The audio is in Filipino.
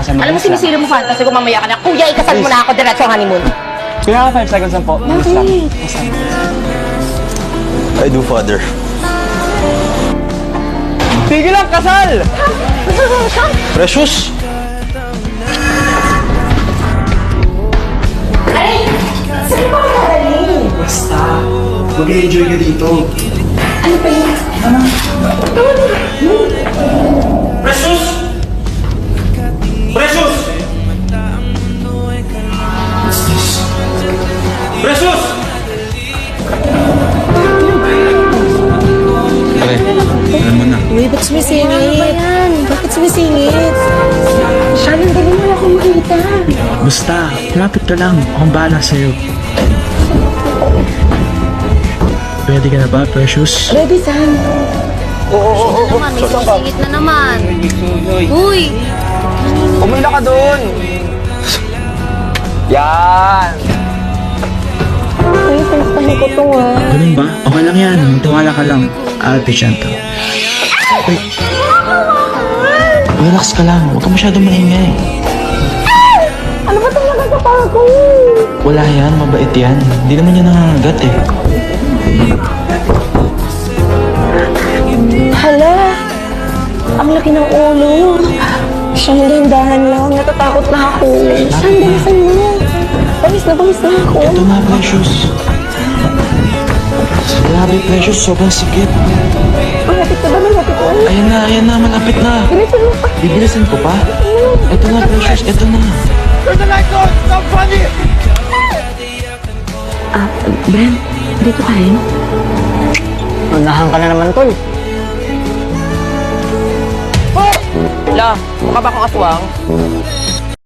sa mga Alam mo, sinisira mo fantasy ko, mamaya ka na. Kuya, ikasal mo na ako, diretso ang honeymoon. Kuya, 5 seconds lang po. Bilis lang. I do, Father. Tigil lang, kasal! Precious! Ay! Saan ba ka dadalhin? Basta, mag-enjoy ka dito. Ano pa yun? Precious! Precious! Precious! Pare, alam mo na. Uy, ba't sumisingit? Ano ba yan? Bakit sumisingit? Shannon, dali mo ako makita. Basta, lapit ka lang. Akong bahala sa'yo. Pwede ka na ba, Precious? Ready, Sam? Na naman, may sisingit na naman. Uy! Umila ka doon! Yan! Uy, pinapahin ko to Ganun ba? Okay lang yan. Tiwala ka lang. I'll be gentle. Uy. Relax ka lang. Huwag ka masyadong maingay. Ano ba itong nagkakapago? Wala yan. Mabait yan. Hindi naman yan nangangagat eh. Hala! Ang laki ng ulo. Siyang dahan lang. Natatakot na ako. Saan, bilisan mo. Pawis na ako. Ito na, Precious. Grabe, Precious. Sobrang sikip. Malapit na ba? Malapit na. Ayan na. Malapit na. Bilisan mo pa. Bibilisan ko pa? Ito na, Precious. Ito na. Bren, dito ka rin? Unahan ka na naman, tol. La, mukha ba akong aswang?